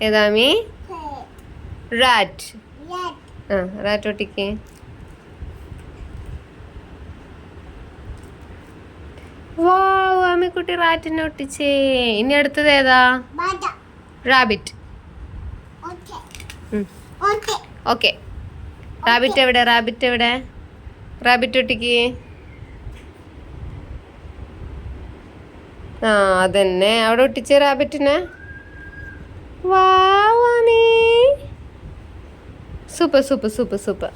ഏതാമി? Rat. ആ rat ഒട്ടിക്ക്. വാവ് ആമിക്കുട്ടി റാറ്റിനെ ഒട്ടിച്ചേ. ഇനി അടുത്തത് ഏതാ? റാബിറ്റ്. ഓക്കെ. റാബിറ്റ് എവിടെ? റാബിറ്റ് എവിടെ? റാബിറ്റ് ഒട്ടിക്ക്. ആ അതന്നെ അവിടെ ഒട്ടിച്ച റാബിറ്റിനെ. വാവാമി സൂപ്പർ സൂപ്പർ സൂപ്പർ സൂപ്പർ.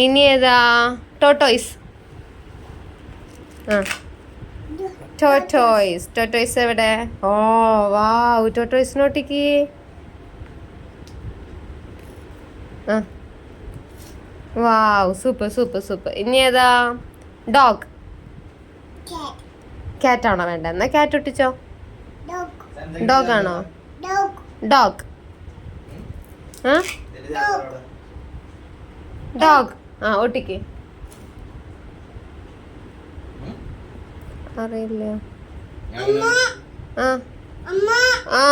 ഇനി ഏതാ? ടോട്ടോയ്സ്. ആ ടോട്ടോയ്സ്. ടോട്ടോയ്സ് എവിടെ? ഓ വാവ് ടോട്ടോയ്സിനെ ഒട്ടിക്ക്. ആ വാവ് സൂപ്പർ സൂപ്പർ സൂപ്പർ. ഇനി ഏതാ? ഡോഗ്. ക്യാറ്റ് ആണോ വേണ്ട? എന്നാ ക്യാറ്റ് ഒട്ടിച്ചോ. ഡോഗ് ആണോ? ഡോഗ്. ആ ഡോഗ്. ആ ഒട്ടിക്ക്. അറിയില്ല. ആ ആ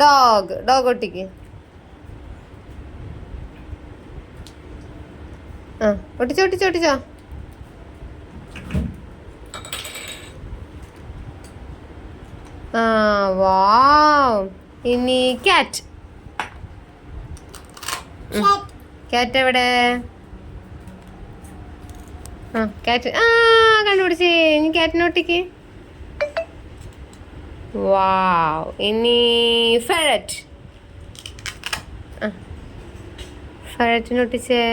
ഡോഗ്. ഡോഗ് ഒട്ടിക്ക്. ആ ഒട്ടിച്ചോ ഒട്ടിച്ചോ ഒട്ടിച്ചോ. ആ വാവ്. ഇനി ക്യാറ്റ്. ക്യാറ്റ് എവിടെ? ആ ക്യാറ്റ്. ആ കണ്ടുപിടിച്ചേ. ഇനി ക്യാറ്റിനെ ഒട്ടിക്ക്. വാവ്. ഇനി ഫെററ്റ്. ആ ഫെററ്റിനെ ഒട്ടിച്ചേ.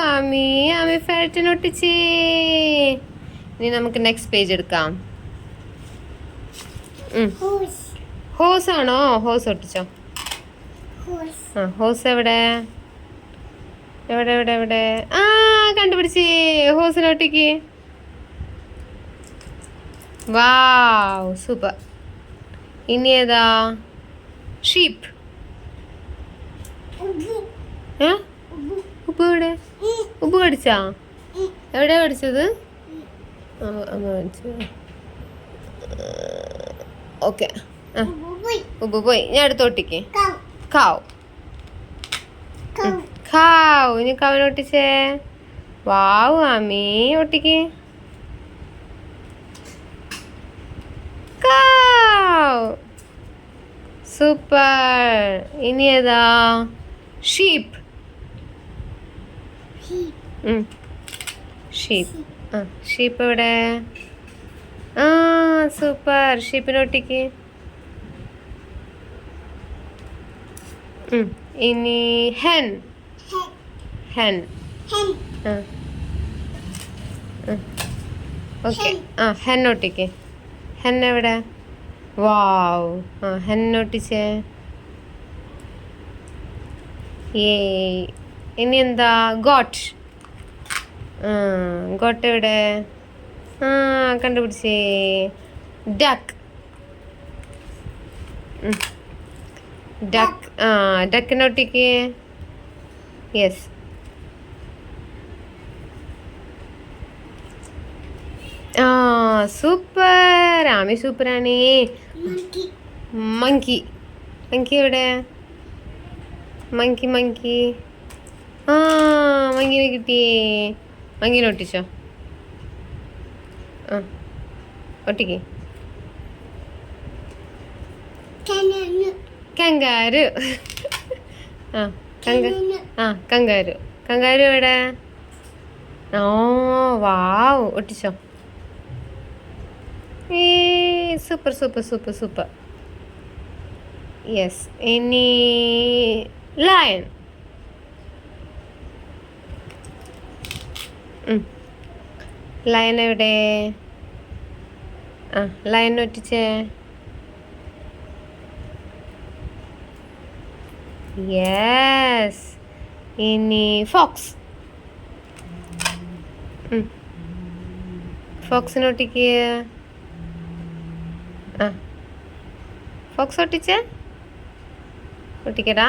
ആമി ആമി ഫെററ്റിനെ ഒട്ടിച്ചേ. ഇനി നമുക്ക് നെക്സ്റ്റ് പേജ് എടുക്കാം. ഹോസ് ആണോ? ഹോസ് ഒട്ടിച്ചോ. ആ ഹോസ് എവിടെ? എവിടെ എവിടെ എവിടെ? ആ കണ്ടുപിടിച്ചേ. ഹോസിനെ ഒട്ടിക്ക്. Wow super. ഇനി ഏതാ? ഷീപ്പ്. ഏ ഉപ്പ് എവിടെ? ഉപ്പ് കടിച്ചാ? എവിടെയാ കടിച്ചത്? അമ്മ കടിച്ചത്. ഓക്കെ. ഉപ്പ് പോയി. ഞാൻ അടുത്ത് ഒട്ടിക്ക്. കാവ്. കാവ്. ഇനി കാവിനെ ഒട്ടിച്ചേ. വാവ് ആമി ഒട്ടിക്ക്. കാവ് സൂപ്പർ. ഇനി ഏതാ? ഷീപ്പ്. ഷീപ്പ്. ആ ഷീപ്പ് എവിടെ? ആ സൂപ്പർ. ഷീപ്പിനെ ഒട്ടിക്ക്. ഇനി ഹെൻ. ഹെൻ. ഓക്കെ. ആ ഹെൻ ഒട്ടിക്ക്. ഹെൻ എവിടെ? വാവ്. ആ ഹെൻ ഒട്ടിച്ചേ. ഏ ഇനി എന്താ? ഗോട്ട്. ഗോട്ട് എവിടെ? ആ കണ്ടുപിടിച്ചേ. ഡക്ക്. ഡക്ക്. ആ ഡക്കിനെ ഒട്ടിക്ക്. യെസ്. ആ സൂപ്പർ. ആമി സൂപ്പറാണേ. മങ്കി. മങ്കി എവിടെ? Monkey monkey. ആ മങ്കിനെ കിട്ടിയേ. മങ്കിനെ ഒട്ടിച്ചോ. ആ ഒട്ടിക്ക്. കങ്കാരു. ആ കങ്കാരു. കങ്കാരു എവിടെ? ഓ വാവ് ഒട്ടിച്ചോ. ഏ super super super super. Yes. ഇനി ലയൺ. ലയൺ എവിടെ? ആ ലയൺ ഒട്ടിച്ചേ. യെസ്. ഇനി ഫോക്സ്. ഫോക്സിനെ ഒട്ടിക്ക്. ആ ഫോക്സ് ഒട്ടിച്ചേ. ഒട്ടിക്കടാ.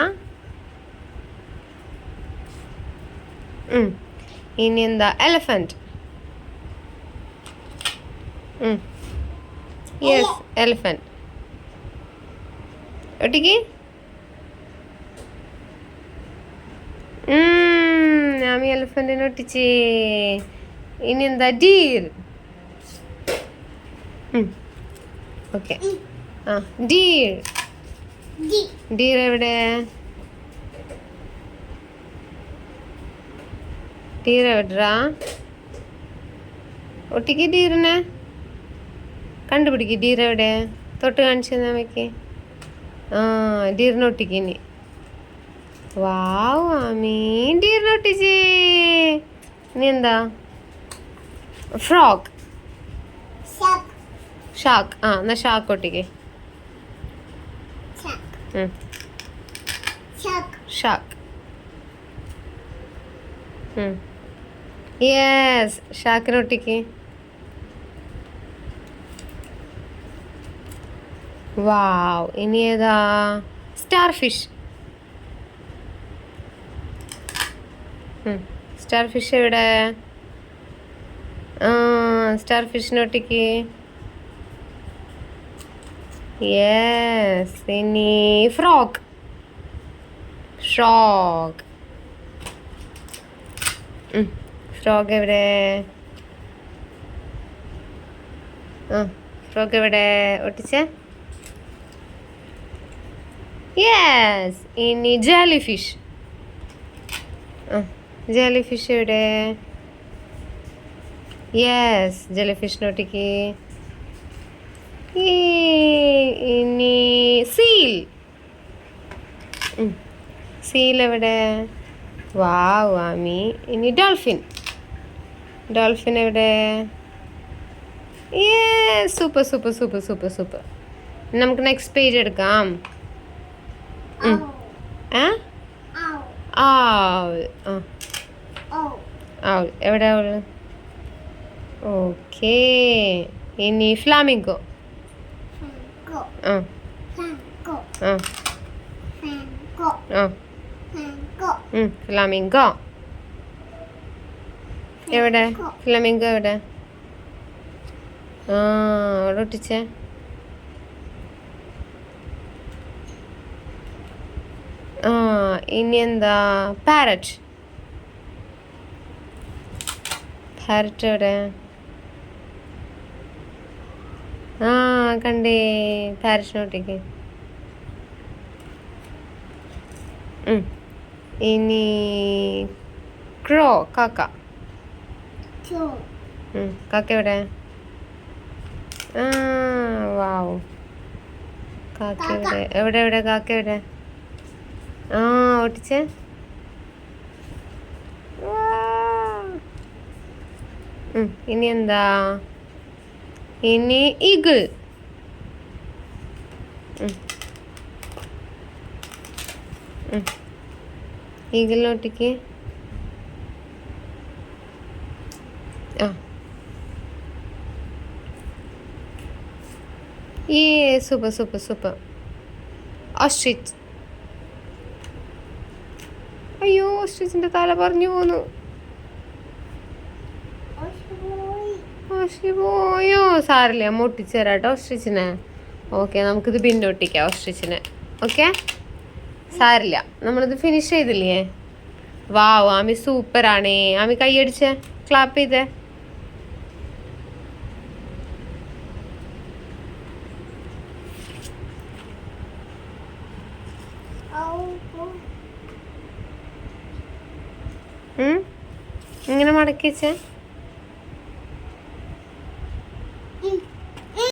ഇനി എന്താ? എലഫന്റ്. Yes elephant. ഒട്ടിക്ക്. ആമി എലിഫന്റിനെ ഒട്ടിച്ചേ. ഇനി എന്താ? ഡീർ. ഓക്കെ. ആ ഡീർ. ഡീർ എവിടെ? ഡീർ എവിടാ? ഒട്ടിക്ക് ഡീറിനെ. കണ്ടുപിടിക്ക് ഡീർ എവിടെ. തൊട്ട് കാണിച്ചു നമുക്ക്. ആ ഡീറിനെ ഒട്ടിക്ക് ഇനി. വാവ് ആമി ഡീറിനെ ഒട്ടിച്ചേ. ഇനി എന്താ? ഫ്രോഗ്. ഷാക്ക്. ആ എന്നാ ഷാക്ക് ഒട്ടിക്ക്. ഷാക്ക്. യെസ് ഷാക്കിനെ ഒട്ടിക്ക്. വാവ്. ഇനി ഏതാ? Starfish. സ്റ്റാർ ഫിഷ് എവിടെ? ആ സ്റ്റാർ ഫിഷിനെ ഒട്ടിക്ക്. യെസ്. ഇനി ഫ്രോഗ്. ഫ്രോഗ്. ഫ്രോഗ് എവിടെ? ആ ഫ്രോഗ് എവിടെ? ഒട്ടിച്ചേ. യെസ്. ഇനി ജെല്ലി ഫിഷ്. ജെല്ലി ഫിഷ് എവിടെ? യെസ് ജെല്ലി ഫിഷിനെ ഒട്ടിക്ക്. ഇനി സീൽ. സീൽ എവിടെ? വാവ് ആമി. ഇനി ഡോൾഫിൻ. ഡോൾഫിൻ എവിടെ? Super super super super super. നമുക്ക് നെക്സ്റ്റ് പേജ് എടുക്കാം. എവിടെ അവള്? ഓക്കേ. ഇനി ഫ്ലാമിംഗോ. ഫ്ലാമിംഗോ എവിടെ? ഫ്ലാമിംഗോ എവിടെ? അവിടെ ഒട്ടിച്ചേ. ഇനി എന്താ? പാരറ്റ്. പാരറ്റ് എവിടെ? കണ്ടേ. പാരറ്റിനെ ഒട്ടിക്ക്. ഇനി ക്രോ. കാക്ക. കാക്ക എവിടെ? വാവ്. കാക്ക എവിടെ? എവിടെ എവിടെ കാക്ക എവിടെ? ഒട്ടിച്ചേ. ഇനി എന്താ? ഇനി ഈഗിൾ. ഈഗിളിനെ ഒട്ടിക്ക്. Super super super. ഓസ്ട്രിച്ച്. അയ്യോ ഓസ്ട്രിച്ചിന്റെ തല പറഞ്ഞു പോന്നു. പോയോ സാറില്ല. അമ്മ ഒട്ടിച്ചു തരാട്ടോ ഓസ്ട്രിച്ചിനെ. ഓക്കെ നമുക്കിത് പിന്നെ ഒട്ടിക്കാം ഓസ്ട്രിച്ചിനെ. ഓക്കെ സാരില്ല. നമ്മളിത് ഫിനിഷ് ചെയ്തില്ലേ? വാവ് ആമി സൂപ്പറാണേ. ആമി കൈയടിച്ചേ. ക്ലാപ്പ് ചെയ്തേ. ഇങ്ങനെ മടക്കി വെച്ചേ.